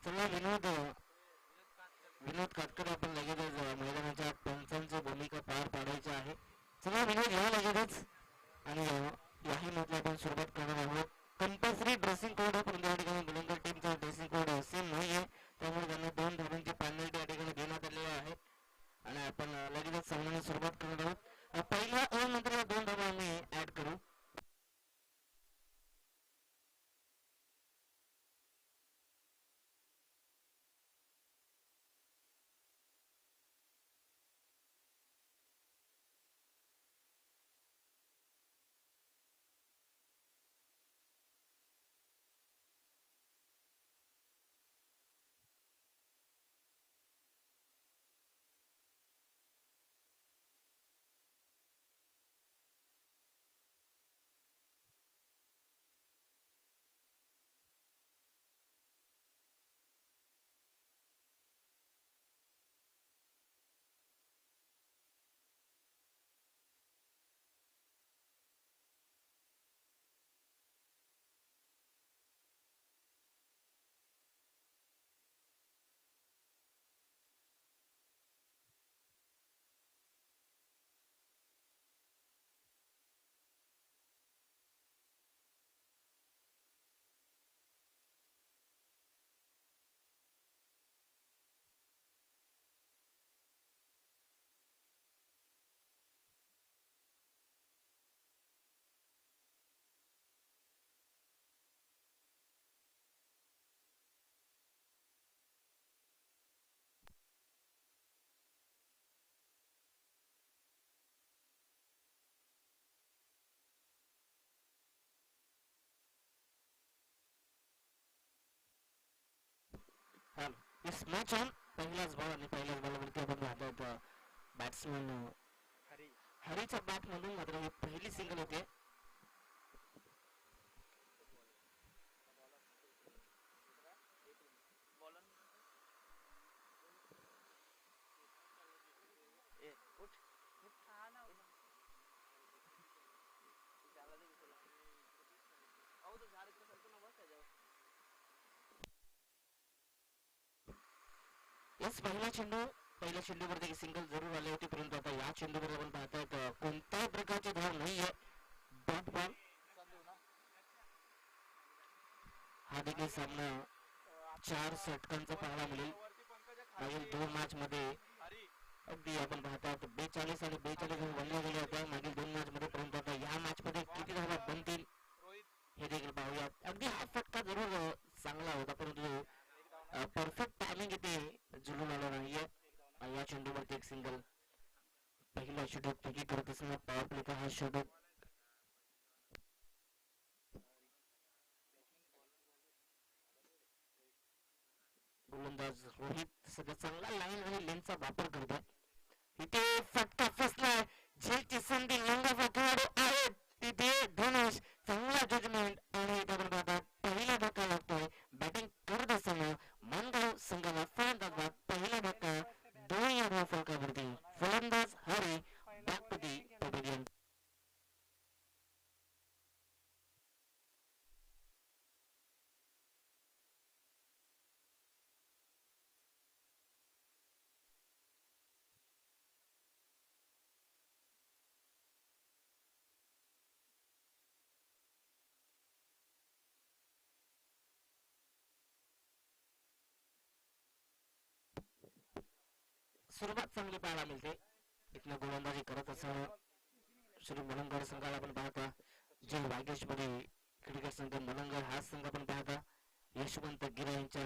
चला विनोद कातकर आपण लगेचच मैदानाच्या पंचांची भूमिका पार पाडायची आहे. चला विनोद घ्या लगेचच आणि याही मॅचला आपण सुरुवात करणार आहोत. कंपल्सरी ड्रेसिंग कोड परंतु या ठिकाणी बुलंदर टीमचा ड्रेसिंग कोड सेम नाही आहे, त्यामुळे त्यांना 2 धावांची पेनल्टी या ठिकाणी देण्यात आलेली आहे आणि आपण लगेचच सामन्याला सुरुवात करणार आहोत. पहिल्या ओव्हरनंतर या 2 धावा आम्ही ऍड करू. इस मॅच ऑन पहिलाच बॉल आणि पहिल्याच बॉलवरती आपण पाहतो बॅट्समन हरीच्या बॅट मधून मात्र ही पहिली सिंगल होते. यस पहिल्या चेंडूवरती सिंगल जरूर आले होते, परंतु आता या चेंडूवर आपण पाहतात कोणत्याही प्रकारचे धाव नाहीये. डॉट बॉल हा देखील सामना 4 षटकांचा पाहायला मिळेल. मागील 2 मॅच मध्ये अगदी आपण पाहतात 42 आणि 42 बनले गेले होते मागील 2 मॅच मध्ये, परंतु आता या मॅच मध्ये किती धावा बनतील हे देखील पाहूयात. अगदी हा फटका जरूर चांगला होता, परंतु परफेक्ट टायमिंग इथे जुळून आलं नाहीये. या चेंडूवरती एक सिंगल. पहिला षटक पैकी करत असताना पॉवर प्लेचा हा षटक. गोलंदाज रोहित सगळं चांगला लाईन आणि लेनचा वापर करतो. इथे फटका फसलाय. झेलची संधी लंगाचा खेळाडू आहेत तिथे धनुष चांगला जजमेंट आणि पहिला धक्का लागतोय. बॅटिंग करत असताना मानगाव संघाला फलंदाज पहिला धक्का 2 या धाव फलकावरती. फलंदाज Hari back to the pavilion. सुरुवात चांगली पाहायला मिळते. इथनं गोलंदाजी करत असताना श्री मलंगड संघाला आपण पाहता. जे वागेश्वरी क्रिकेट संघ मलंगड हा संघ आपण पाहता. यशवंत गिरे यांच्या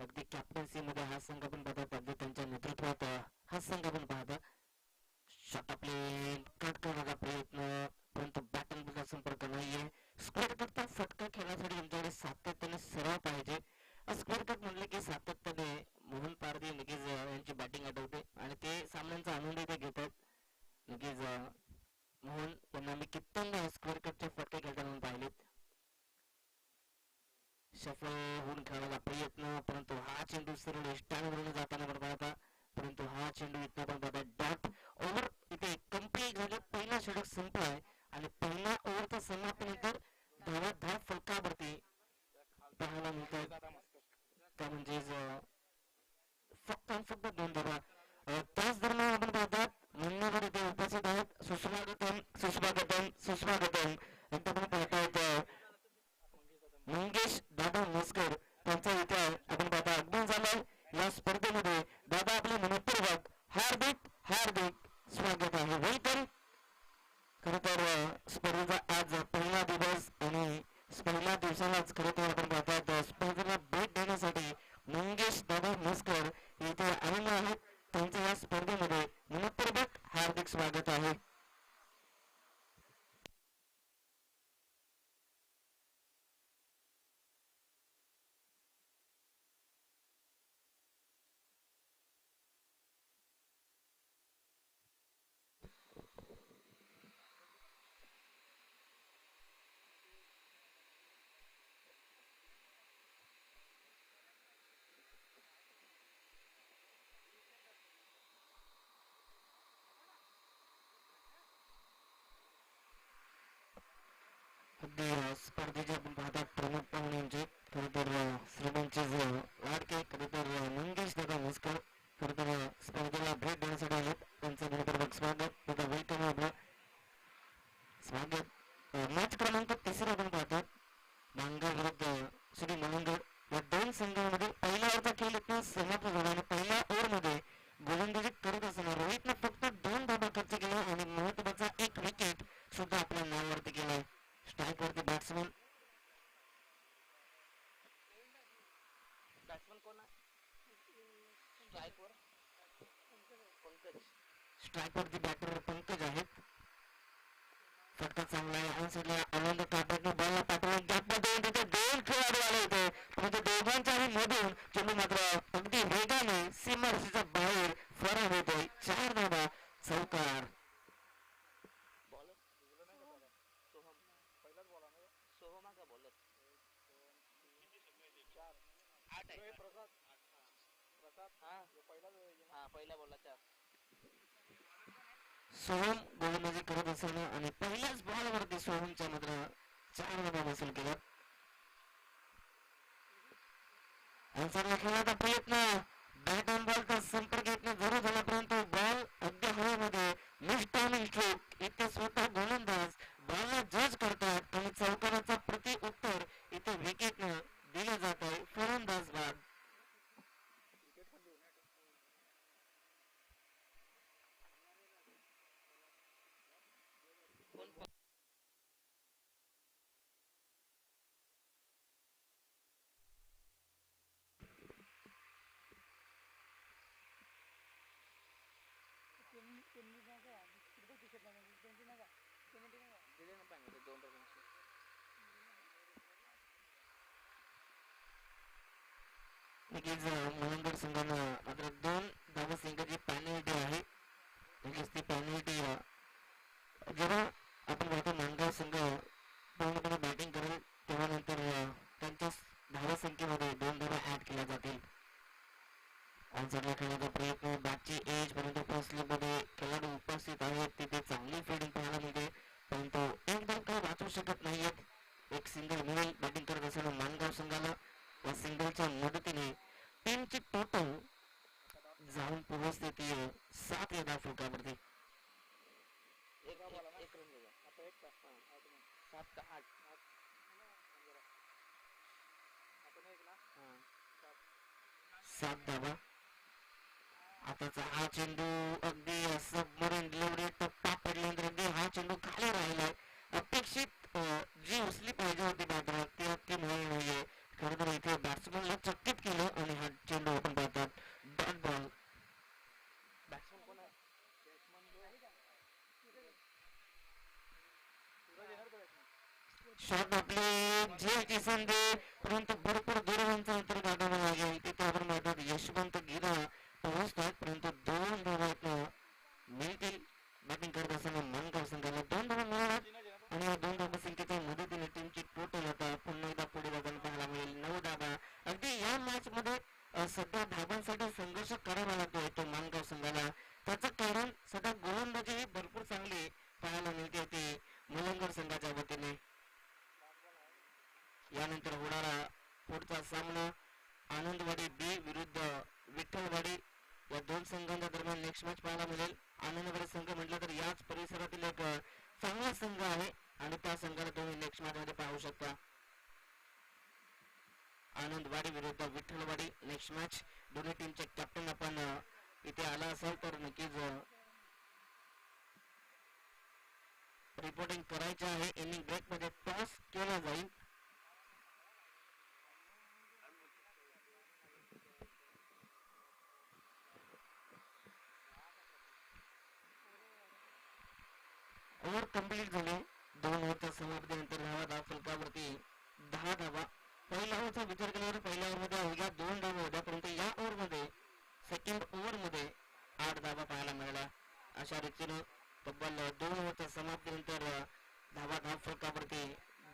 अगदी कॅप्टन्सी मध्ये हा संघ आपण पाहता. अगदी त्यांच्या नेतृत्वात हा संघ आपण पाहता. शॉट आपले कट करण्याचा प्रयत्न, परंतु बॅटिंग संपर्क नाहीये. स्क्वेअर कटचा फटका खेळण्यासाठी तुमच्याकडे सातत्याने सराव पाहिजे. स्क्वेअर कट म्हणले की सातत्याने मोहन पारदी नक्कीच यांची बॅटिंग आठवते आणि ते सामन्यांचा आनंद ते घेतात. नक्कीच मोहन यांना मी कित्येकदा स्क्वेअर कटचे फटके खेळताना पाहिलेत. सफल होऊन खेळण्याचा प्रयत्न, परंतु हा चेंडू सरळ स्टँडवरून जाताना पाहता, परंतु हा चेंडू इथं पण पाहता डॉट ओव्हर इथे कंप्लीट झाले. पहिला षटक संपलाय आणि पहिल्या ओव्हरचा समाप्तीनंतर धावा फलकावरती पाहायला मिळतात. त्या म्हणजेच फक्त आणि फक्त 2 धावा. त्याच दरम्यान आपण पाहतात मान्यवर इथे उपस्थित आहेत. सुस्वागतम सुस्वागतम सुस्वागतम यांचं आपण पाहतात मंगेश दादा मस्कर त्यांचा इथे आपण पाहता अगदी झालाय या स्पर्धेमध्ये. दादा आपले मनपूर्वक हार्दिक हार्दिक स्वागत आहे. वेलकम. खरं तर स्पर्धेचा आज पहिला दिवस आणि पहिल्या दिवसालाच खरं तर आपण पाहतात स्पर्धेला भेट देण्यासाठी मंगेश दादा मस्कर इथे आलेले आहेत. त्यांचं या स्पर्धेमध्ये मनपूर्वक हार्दिक स्वागत आहे. अगदी स्पर्धेचे आपण पाहतात प्रमुख पाहुण्यांचे खरं तर श्रीमंतचे लाडके खरं तर मंगेश दादा मस्कर खरं तर स्पर्धेला भेट देण्यासाठी आलेत. त्यांचं मनपूर्वक स्वागत. दादा वेलकम आहे आपलं. स्वागत. मॅच क्रमांक 3 आपण पाहतात मांगड विरुद्ध श्री मनंगड या दोन संघांमध्ये पहिला ओव्हरचा खेळ इथं समाप्त झाला आणि पहिल्या ओव्हरमध्ये गोलंदाजी करत असताना रोहितनं फक्त 2 धावा खर्च केला आणि महत्वाचा एक विकेट सुद्धा आपल्या नावावरती केलाय. स्ट्राईक वरती बॅट्समन स्ट्राईक वरती बॅटर पंकज आहेत. फटका चांगला आहे आणि सगळ्या आनंद कापडने बॉलला पाठवून गॅपमध्ये तिथे 2 खेळाडू आले होते परंतु दोघांच्याही मधून चेंडू मात्र अगदी वेगाने सीमारेषेच्या बाहेर फरार होतोय. 4 धावा चौकार. सोहम गोलंदाजी करत असताना आणि पहिल्याच बॉलवरती सोहमच्या मात्र 4 धावा हासिल केल्या. अन्सरला खेळण्याचा प्रयत्न बॅट ऑन बॉलचा संपर्क इथनं जरूर झाला परंतु बॉल अगदी हवेमध्ये मिस्टायमिंग स्ट्रोक. इथे स्वतः गोलंदाज बॉलला जज करतात आणि चौकाराचा प्रति उत्तर इथे विकेटनं दिलं जात आहे. फलंदाज बाद. नक्कीच मनंगड संघानं मात्र 2 धावा संघाची पॅनल्टी आहे. नक्कीच ती पॅनल्टी जेव्हा आपण पाहतो मानगाव संघ पूर्णपणे बॅटिंग करेल तेव्हा नंतर त्यांच्या धावा संख्येमध्ये 2 धावा ऍड केल्या जातील. आन्सरला खेळण्याचा प्रयत्न बॅटची एज परंतु फर्स्ट मध्ये खेळाडू उपस्थित आहेत तिथे चांगली फिल्डिंग पाहायला मिळते परंतु एकदम काय वाचू शकत नाहीयेत. एक सिंगल मिळेल बॅटिंग करत असताना मानगाव संघाला या सिंगलच्या मदतीने टीमची टोटल जाऊन पोहोचते ती 7 या धाव फलकावरती. सात धावा. आताचा हा चेंडू अगदी सबमरीन डिलिव्हरी टप्पा पडल्यानंतर अगदी हा चेंडू खाली राहिलाय. अपेक्षित जी उचली पाहिजे होती बॅटर ती अगदी मिळाली नाहीये. खरं तर इथे बॅट्समनला चकित केलं आणि हा चेंडू आपण पाहतात डॉट बॉल. शॉट आपले झेलची संधी परंतु भरपूर दूरवरचं अंतर गाठावं लागेल. तिथे आपण पाहतात यशवंत गिरा पोहोचतात परंतु 2 धावा मिळतील. बॅटिंग करत असताना मानगाव संघाला 2 धावा मिळाल्यात आणि या 2 धावा संख्येच्या मदतीने टीमची टोटल आता पुन्हा एकदा पुढे जाताना पाहायला मिळेल 9 धावा. अगदी या मॅच मध्ये सध्या धावांसाठी संघर्ष करावा लागतोय तो मानगाव संघाला. त्याचं कारण सध्या गोलंदाजी भरपूर चांगली पाहायला मिळते ती मुलंगड संघाच्या वतीने. यानंतर होणारा पुढचा सामना आनंद कोळेवाडी विरुद्ध विठ्ठलवाडी नेक्स्ट मॅच. दोन्ही टीमचे कॅप्टन आपण इथे आला असेल तर नक्कीच रिपोर्टिंग करायचं आहे. इनिंग ब्रेक मध्ये टॉस केला जाईल. ओव्हर कंप्लीट झाले. 2 ओव्हरच्या समाप्तीनंतर धावा फलकावरती 10 धावा. पहिल्या ओव्हरचा विचार केल्यावर पहिल्या ओव्हरमध्ये अवघ्या 2 धावा होत्या, परंतु या ओव्हरमध्ये सेकंड ओव्हरमध्ये 8 धावा पाहायला मिळाल्या. अशा रीतीनं तब्बल 2 ओव्हरच्या समाप्तीनंतर धावा फलकावरती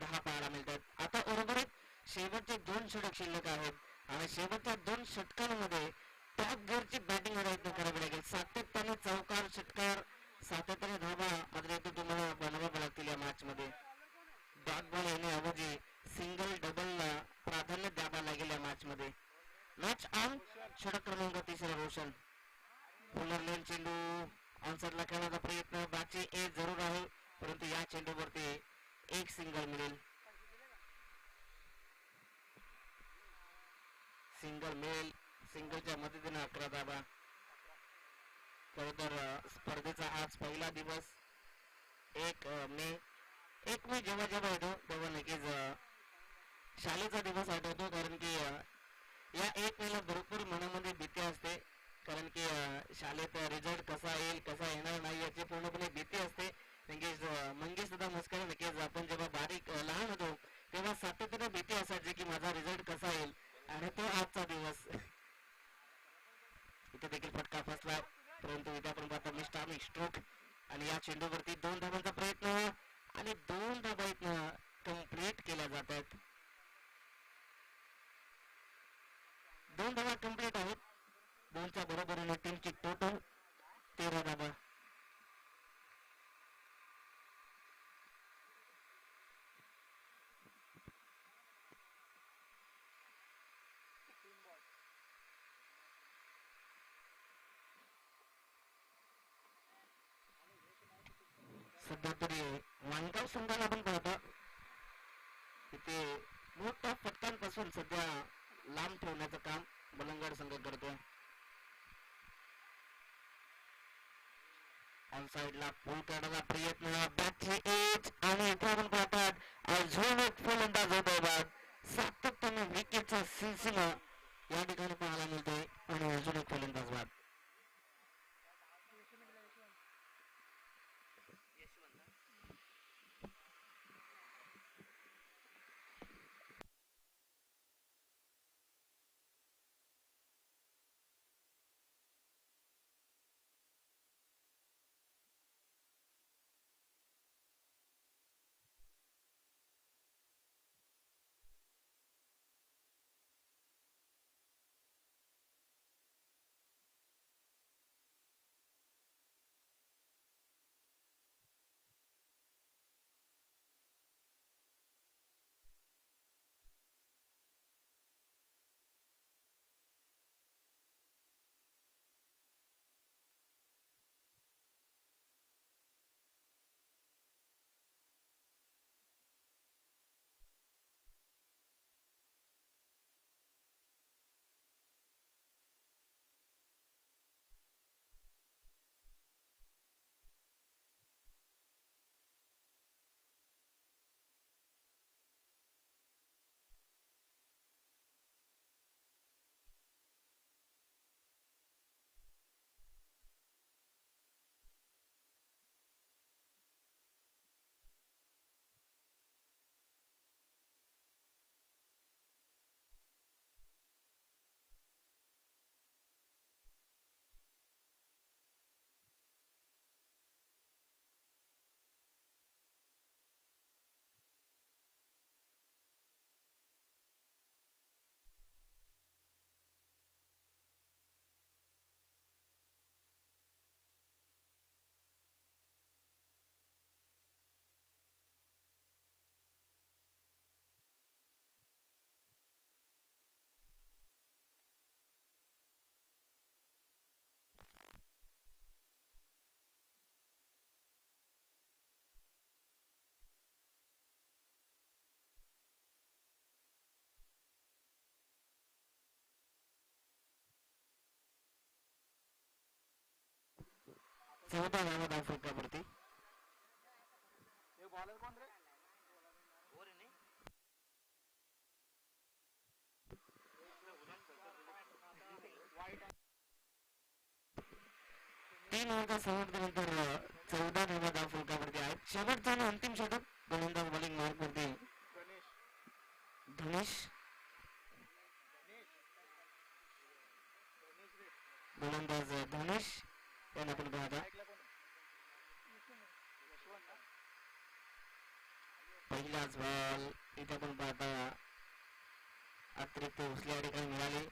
10 पाहायला मिळतात. आता उर्वरित शेवटचे 2 षटक शिल्लक आहेत आणि शेवटच्या 2 षटकांमध्ये टॉप गिअरची बॅटिंग प्रयत्न करावी लागेल. सातत्याने चौकार षटकार सातत्याने धावा मात्र इथे तुम्हाला बनवाव्या लागतील या मॅच मध्ये. डॉट बॉल येण्याऐवजी सिंगल डबलला प्राधान्य द्यावं लागेल या मॅच मध्ये. Match on. षटक क्रमांक 3 रोशन. पुनर्लेन चेंडू ऑनसाइडला खेळण्याचा प्रयत्न. बॅटची एज जरूर आहे, परंतु या चेंडूवरती एक सिंगल मिळेल. सिंगल मिळेल. सिंगलच्या मदतीने 11 धावा. खरं तर स्पर्धेचा आज पहिला दिवस 1 मे जेव्हा जेव्हा येतो तेव्हा नक्कीच शाळेचा दिवस आठवतो. कारण की या 1 मेला भरपूर मनामध्ये भीती असते, कारण की शाळेत रिझल्ट कसा येईल कसा येणार नाही याची पूर्णपणे भीती असते. मंगेश सुद्धा मस्कर नक्कीच आपण जेव्हा बारीक लहान होतो तेव्हा सातत्याने भीती असायची की माझा रिझल्ट कसा येईल, आणि तो आजचा दिवस. इथे देखील फटका फसला, परंतु इथे आपण पाहतो मिस्टामिक स्ट्रोक आणि या चेंडूवरती 2 धावांचा प्रयत्न आणि 2 धावा इथनं कंप्लीट केल्या जातात. 2 धावा कंप्लीट आहेत. 2च्या बरोबरीने टीमची टोटल 13 धावा. सध्या तरी मानगाव संघाला आपण पाहतो तिथे मोठ्या फटकांपासून सध्या लांब ठेवण्याचं काम मलंगड संघ करतोय. ऑन साइडला पूल करण्याचा प्रयत्न. बॅटची एज आणि इथे आपण पाहतात अजून एक फलंदाज होत आहे. सातत्याने विकेटचा सिलसिला या ठिकाणी पाहायला मिळतोय आणि अजून एक फलंदाज बाद. 14 धावा धाव फलकावरती. तीन ओव्हरचा समाप्तीनंतर 14 धावा धाव फलकावरती आहेत. शेवटचा आणि अंतिम षटक गोलंदाज बॉलिंग मार्कवरती धनेश. गोलंदाज धनेश यांना आपण पाहता. पहिलाच बॉल इथे आपण पाहता अतिरिक्त उचल्या ठिकाणी मिळाले.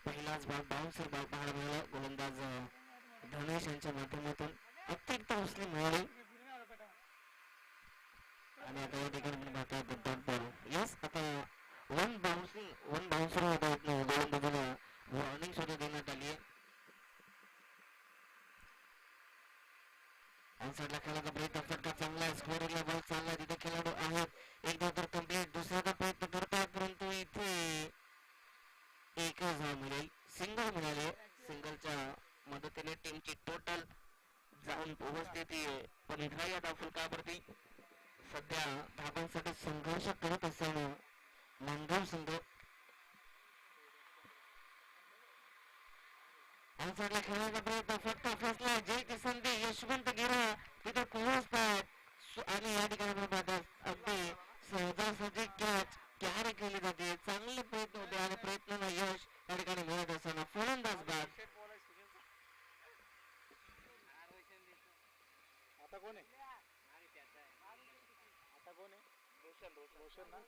पहिलाच बॉल बाउन्सर बॉल पाहायला मिळाला. गोलंदाज धनेश यांच्या माध्यमातून अतिरिक्त उचली मिळाली आणि आता या ठिकाणी आपण पाहता डॉट बॉल. यस, आता वन बाउन्सर होता गोलंदाजाला वॉर्निंग सुद्धा देण्यात आली आहे. ऑनसाइडला खेळाचा प्रयत्न, फटका चांगला, स्कोअरला बॉल चालला, तिथे खेळाडू आहेत. एकदा तर कंप्लीट, दुसऱ्याचा प्रयत्न करतात परंतु इथे एकच धाव मिळेल. सिंगल मिळाले. सिंगलच्या मदतीने टीमची टोटल जाऊन पोहोचते 15 या धाव फलकावरती. सध्या धावांसाठी संघर्ष करत असताना नांदगाव संघ ऑनसाइडला खेळण्याचा प्रयत्न, फटका फसला. जय किसन दे, यशवंत गिरा तिथे पोहोचतात आणि या ठिकाणी पाहतात अगदी सहजासहजी कॅच कॅरी केली जाते. चांगले प्रयत्न होते आणि प्रयत्नांना यश या ठिकाणी मिळत असताना फलंदाज बाद. आता कोण आहे? आता कोण आहे? रोशन ना.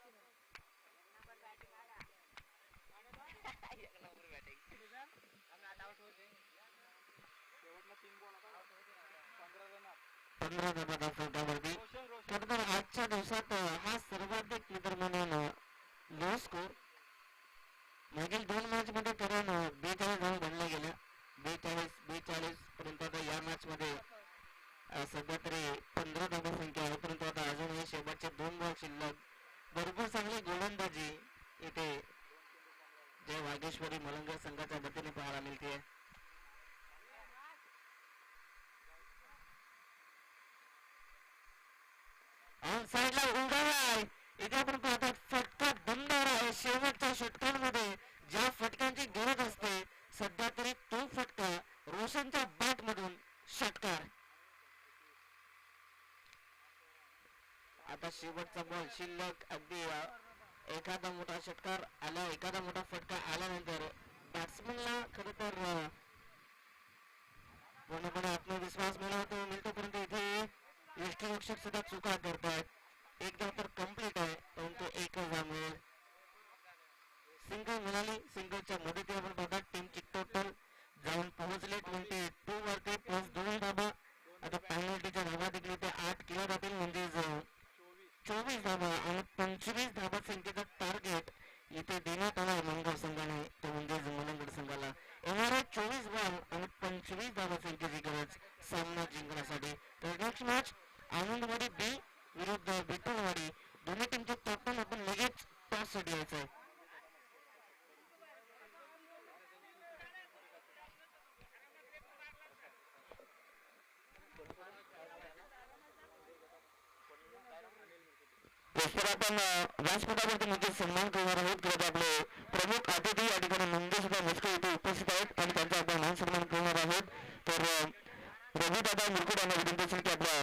शेवटला 3 बॉल आता 15 धावा फलकावरती. खरं तर आजच्या दिवसात हा सर्वाधिक निर्माण लो स्कोर. मागील 2 मॅच मध्ये करून 42 धावा बनल्या गेल्या. 42 परंतु आता या मॅच मध्ये सध्या तरी 15 धावा संख्या आहे. परंतु आता अजूनही शेवटचे 2 बॉल शिल्लक. भरपूर चांगली गोलंदाजी इथे जय वागेश्वरी मलंगर संघाच्या वतीने पाहायला मिळते. ऑन साइडला उडाला. इथे आपण पाहतात फटका दमदार आहे. शेवटच्या षटकांमध्ये ज्या फटक्यांची गरज असते सध्या तरी तो फटका रोशनच्या बॅट मधून षटकार. आता शेवटचा बॉल शिल्लक. अगदी एखादा मोठा षटकार आला, एखादा मोठा फटका आल्यानंतर बॅट्समनला खरं तर पूर्णपणे आत्मविश्वास मिळतो परंतु इथे यष्टीरक्षक सुद्धा चुका करतात. एकदा तर कंप्लीट आहे परंतु एकच धाव मिळेल. सिंगल मिळाली. सिंगलच्या मदतीने आपण पाहतात टीमची टोटल जाऊन पोहोचले 22 वरती प्लस 2 धाबा. आता पेनल्टीच्या धाबा देखील ते 8 केल्या जातील म्हणजे 24 धाबा आणि 25 धाबा संख्येचा टार्गेट इथे देण्यात आला मलंगड संघाने. तो म्हणजेच मलंगड संघाला येणारे 24 बॉल आणि 25 धाबा संख्येची गरज सामना जिंकण्यासाठी. तर नेक्स्ट मॅच आनंदवाडी बी विरुद्ध बिटलवाडी. दोन्ही टीमचे कॅप्टन आपण लगेच टॉस साठी यायचं आहे. आपण व्यासपीठावरती म्हणजे सन्मान करणार आहोत. किंवा आपले प्रमुख अतिथी या ठिकाणी मंगेश मस्के इथे उपस्थित आहेत आणि त्यांचा आपण मान सन्मान करणार आहोत. तर रविदादा मुरकुड यांना विनंती असेल की आपल्या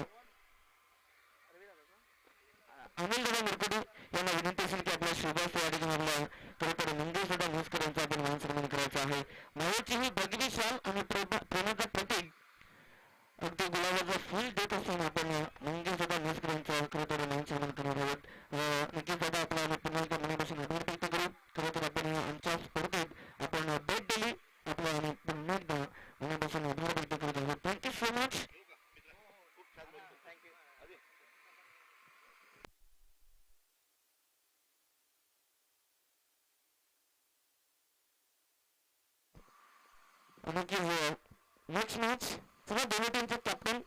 अनिलदादा मुरकुड यांना विनंती असेल की आपल्या शोभास या ठिकाणी आपल्या खरं तर मंगेश दादा म्हस्कर यांचा आपण मान सन्मान करायचा आहे. मायाची ही भगवी शाल आणि प्रेमाचं प्रतीक अगदी गुलाबाचा फुल देत असताना आपण मंगेश दादा म्हस्कर यांचा खरं तर मान सन्मान करणार आहोत. नक्कीच दादा आपला आम्ही पुन्हा एकदा मनापासून आभार व्यक्त करू. खरं तर आपण आमच्या स्पर्धेत आपण भेट दिली. आपला आम्ही पुन्हा एकदा मनापासून आभार व्यक्त करत आहोत. Thank you so much. Next match सगळ्या दोन्ही टीमचे कॅप्टन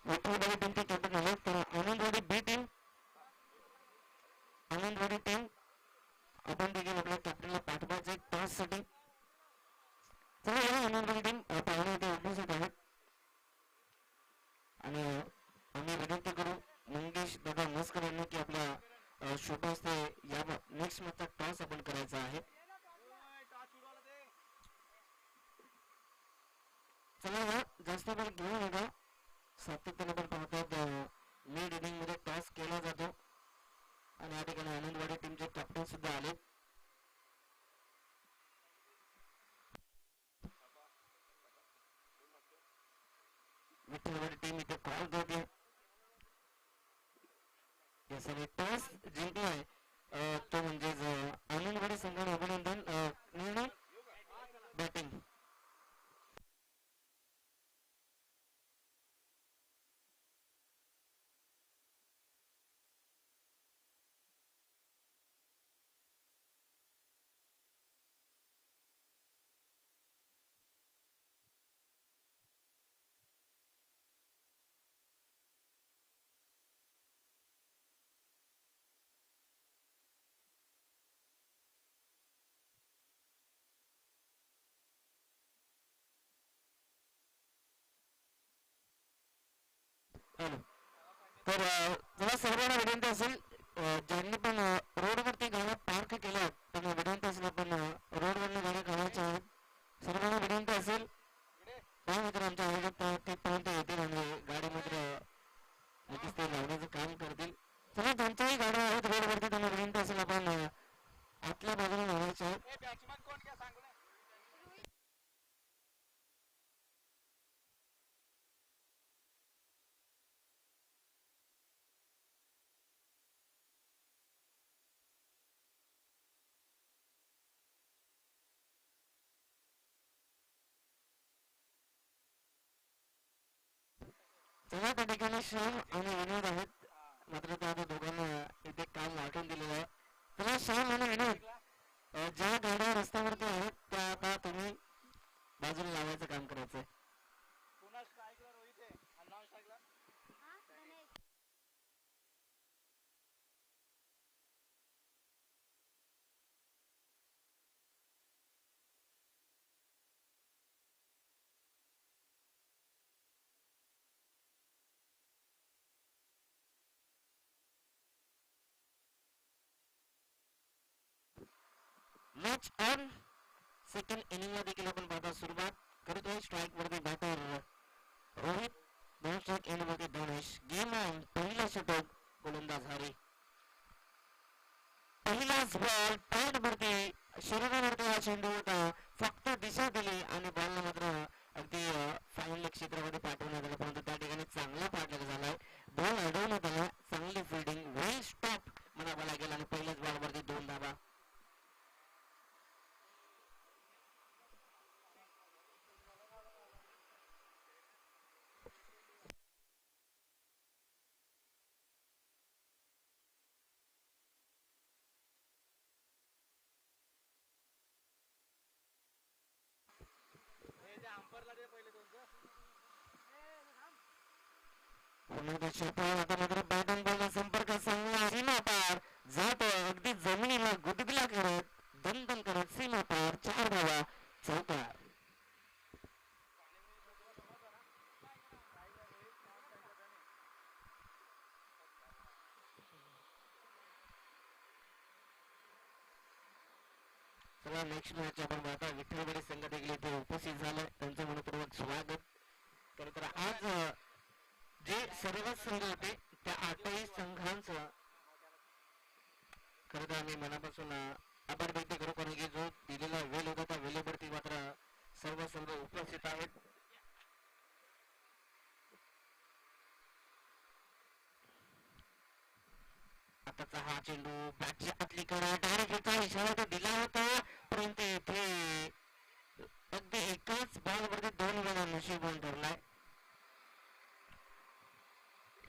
विठ्ठलवाडी टीमचे कॅप्टन आहेत. तर आनंदवाडी बी टीम आनंदवाडी टीम आपण देखील आपल्या कॅप्टनला पाठवायचं टॉस साठी. चला आनंदवाडी टीम पाहुणे इथे छोटं असते या नेक्स्ट मॅचचा टॉस आपण करायचा आहे. चला या जास्त वेळ घेऊ नका. सातत्याने आपण पाहतो मिड इनिंग मध्ये टॉस केला जातो आणि या ठिकाणी आनंदवाडी टीमचे कॅप्टन सुद्धा आले. विठ्ठलवाडी टीम इथे कॉल करते. यासाठी टॉस जिंकलाय तो म्हणजेच आनंदवाडी संघाने. अभिनंदन. निर्णय बॅटिंग. तर मला सर्वांना विनंती असेल ज्यांनी पण रोडवरती गाड्या पार्क केल्या त्यांना विनंती असेल आपण रोडवरनं गाड्या काढायच्या आहेत. सर्वांना विनंती असेल काय मात्र आमच्या आयोजक ते पर्यंत येतील आणि गाडी मात्र नक्कीच ते लावण्याचं काम करतील. चला ज्यांच्याही गाड्या आहेत रोडवरती त्यांना विनंती असेल आपण आतल्या बाजूने लावायच्या आहेत. चला त्या ठिकाणी श्याम आणि विनोद आहेत. मात्र त्या दोघांना इथे काम वाटून दिलेलं आहे. चला श्याम आणि विनोद ज्या गाड्या रस्त्यावरती आहेत त्या आता तुम्ही बाजूला लावायचं काम करायचंय. Match on. सेकंड इनिंग ला देखील आपण पाहता सुरुवात करतोय. स्ट्राईक वरती बॅटर रोहित, दोन स्ट्राईक एंड वरती गणेश. Game on. पहिला षटक गोलंदाज हरी. पहिलाच बॉल पॅड वरती शरीरावरती हा चेंडू होता. फक्त दिशा दिली आणि बॉलला मात्र अगदी फाईन क्षेत्रामध्ये पाठवण्यात आलं परंतु त्या ठिकाणी चांगला पाठलेला झालाय. बॉल अडवण्यात आला. चांगली फिल्डिंग वेल स्टॉप म्हणावं लागेल आणि पहिल्याच बॉल वरती 2 धावा. आता मात्र बॅटिंग बॉलचा संपर्क चांगला सीमा पार जातो. अगदी जमिनीला गुदगुला करत दणदण करत सीमा पार 4 धावा. चौका. चला नेक्स्ट मॅच आपण पाहता. विठ्ठलवाडी संघ देखील इथे उपस्थित झालाय. त्यांचं मनपूर्वक स्वागत. तर आज जे सर्व संघ होते त्या 8ही संघांचं खरं तर आम्ही मनापासून आभार व्यक्त करू कारण की जो दिलेला वेळ होता त्या वेळेवरती मात्र सर्व संघ उपस्थित आहेत. आताचा हा चेंडू बॅटच्या आतली कडा डायरेक्ट इशारा तर दिला होता परंतु इथे अगदी एकाच बॉल वरती 2 वेळा नशीब ठरलाय.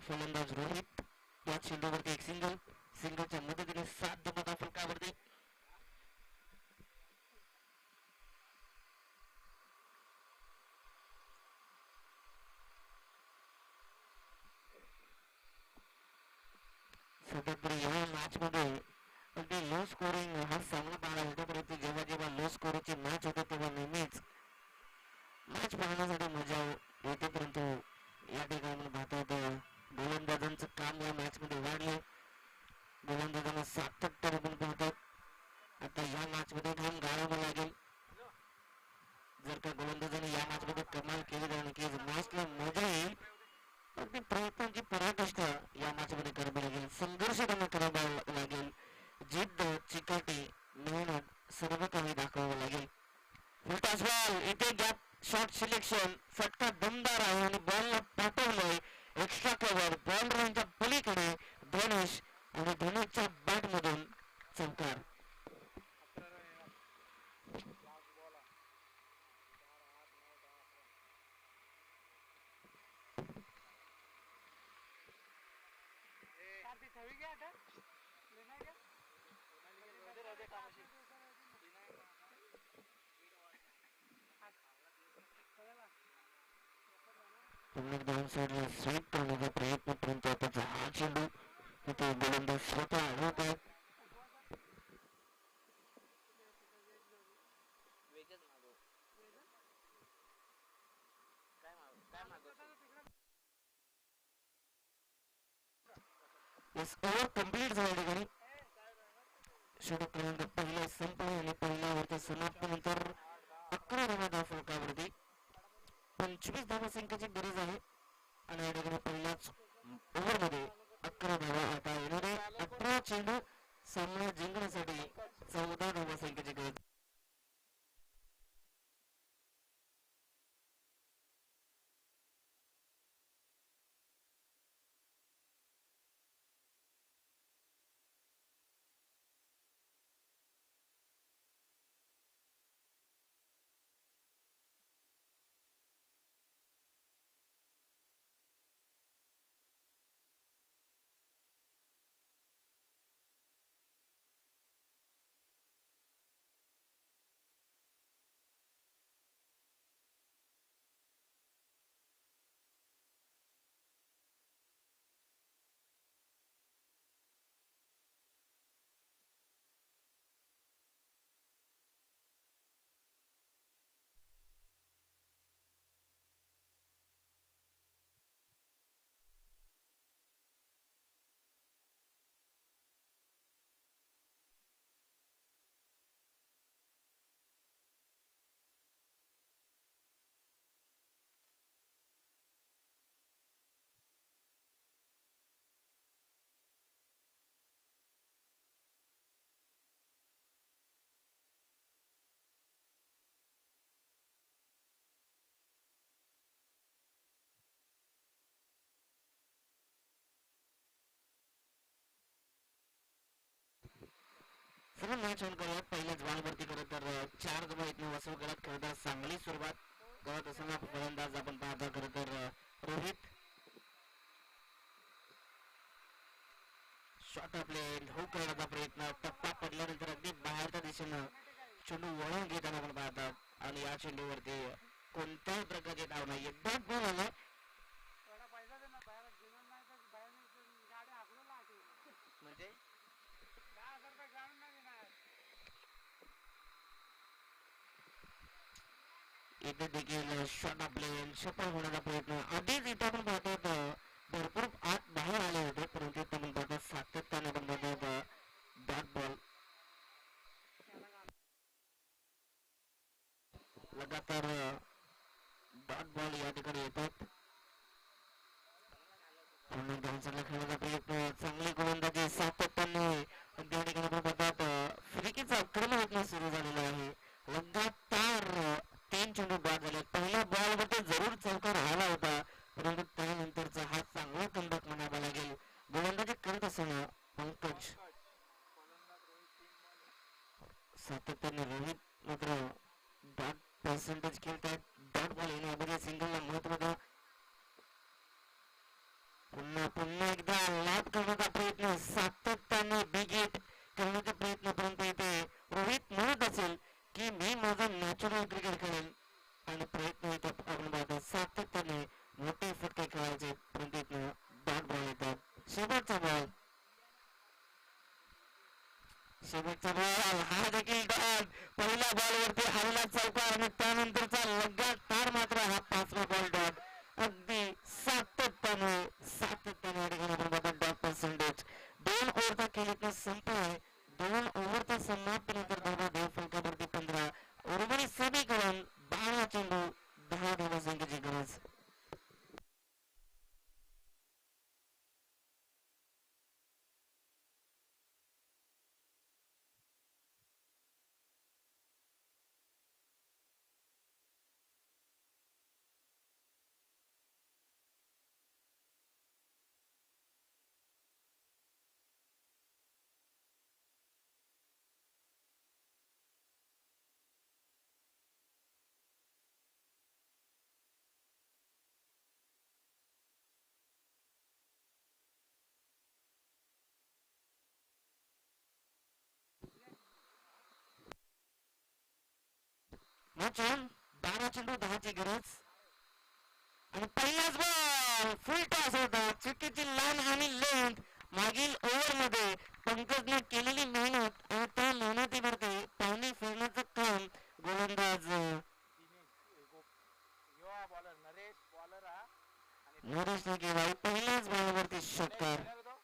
फलंदाज रोहित या चेंडूवरती एक सिंगलच्या मदतीने 7 धावा फलकावरती. सध्या तरी या मॅच मध्ये अगदी लो स्कोरिंग हा सामना पाहायला होता परंतु जेव्हा जेव्हा लो स्कोरिंगची मॅच होते तेव्हा नेहमीच मॅच पाहण्यासाठी मजा येते परंतु या ठिकाणी पाहता येतं गोलंदाजांचं काम या मॅच मध्ये वाढलं. गोलंदाजांना सिलेक्शन फटका दमदार आहे आणि बॉलला पाठवलंय एक्स्ट्रा कव्हर बॉल रेंजच्या पलीकडे धनुष आणि धनुषच्या बॅट मधून चौकार. पुन्हा डाऊन साईडला स्वीप करण्याचा प्रयत्न परंतु आता हा चेंडू इथे गोलंदाज स्वतः आढळत आहेत. ओव्हर कंप्लीट झाल्या ठिकाणी षटक क्रमांक पहिला संपला आणि पहिल्या ओव्हरच्या समाप्तीनंतर 11 धावा फलकावरती 25 धावा संख्येची गरज आहे आणि या ठिकाणी पहिल्याच ओव्हरमध्ये 11 धावा आता येणारे 18 चेंडू सामना जिंकण्यासाठी 14 धावा संख्येची गरज. सर्व मॅच ऑन करूयात. पहिल्याच बॉलवरती खरं तर 4 धावा इथनं वसूल करत खरं तर चांगली सुरुवात करत असताना फलंदाज आपण पाहता खरं तर रोहित शॉट आपले हो करण्याचा प्रयत्न टप्पा पडल्यानंतर अगदी बाहेरच्या दिशेनं चेंडू वळून घेताना आपण पाहतात आणि या चेंडूवरती कोणत्याही प्रकारचे धाव नाही. एकदा बॉल आला म्हणजे इथे देखील शॉट आपले सफल होण्याचा प्रयत्न आधीच इथे आपण पाहतात भरपूर आत बाहेर आले होते परंतु इथे आपण पाहतात सातत्याने आपण पाहतात डॉट बॉल लगातार डॉट बॉल या ठिकाणी येतात. खेळण्याचा प्रयत्न चांगली गोलंदाजी सातत्याने त्या ठिकाणी आपण पाहतात फिरकीचं आक्रमण इथनं सुरू झालेलं आहे. लगातार 3 चेंडू बाद झाले. पहिल्या बॉलवरती जरूर चौकार आला होता परंतु त्यानंतरचा हा चांगला कमबॅक म्हणावा लागेल. गोलंदाजी करत असताना पंकज सातत्याने रोहित मात्र डॉट पर्सेंटेज खेळतात. डॉट बॉल येण्याअगोदर सिंगलला महत्व द्या. पुन्हा एकदा लाभ करण्याचा प्रयत्न सातत्याने बिगेट करण्याचा प्रयत्न परंतु इथे रोहित म्हणत असेल की मी माझं नॅचरल क्रिकेट खेळेल आणि प्रयत्न इथे आपण पाहतो सातत्याने मोठे फटके खेळायचे परंतु इथनं डॉट बॉल येतात. शेवटचा बॉल हा देखील डॉट पहिल्या बॉलवरती आलेला चौकार आणि त्यानंतरचा लगातार मात्र हा 5वा बॉल डॉट अगदी सातत्याने डॉट पर्सेंटेज 2 ओव्हरचा खेळ संपलाय. 2 ओव्हरच्या समाप्तीनंतर धाव फलकावरती 15 उर्वरित समीकरण 12 चेंडू 10 धावा संख्येची गरज. वाचून 12 चेंडू 10ची गरज आणि पहिलाच बॉल फुल टॉस होता. चुकीची लाईन आणि लेंथ मागील ओव्हर मध्ये पंकजने केलेली मेहनत आणि त्या मेहनतीवरती पाहुणे फिरण्याचं काम गोलंदाज युवा बॉलर नरेश बॉलर हा आणि नरेशने केला. पहिल्याच बॉलवरती षटकार. winner तो.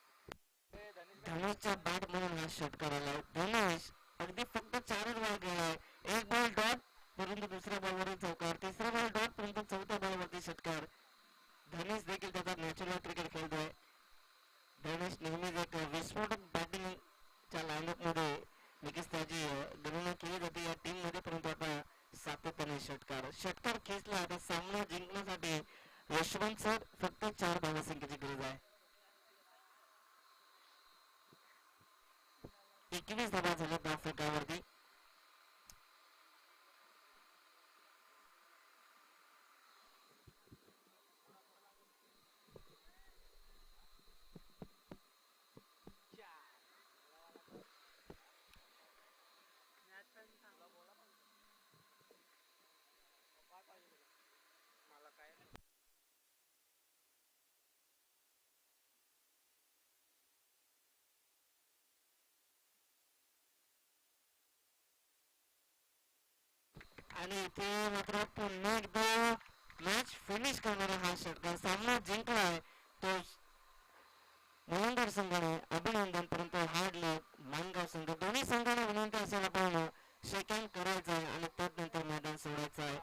ते धनुष धनुषच्या बॅट म्हणून हा षटकार आलाय. धनुष अगदी फक्त 4च बॉल खेळलाय. एक बॉल डॉट परंतु दुसऱ्या बॉलवरती चौकार, तिसरा बॉल डॉट परंतु चौथ्या बॉलवरती षटकार. धनुष देखील त्याचा नॅचरल क्रिकेट खेळतोय. धनुष नेहमीच एक विस्फोटक बॅटिंगच्या लाईनअप मध्ये नक्कीच त्याची गणना केली जाते या टीम मध्ये, परंतु आता सातत्याने षटकार खेचला. आता सामना जिंकण्यासाठी यशवंत सर फक्त 4 धावसंख्येची गरज आहे. 21 धावा झाल्या त्या फलकावरती. मला काय आणि इथे मात्र पुन्हा एकदा मॅच फिनिश करणारा हा षटकार. सामना जिंकलाय तो मुलंदर संघाने. अभिनंदन. परंतु हार्ड लक मानगाव संघ. दोन्ही संघांना विनंती असेल आपण शेक हँड करायचं आहे आणि त्यानंतर मैदान सोडायचं आहे.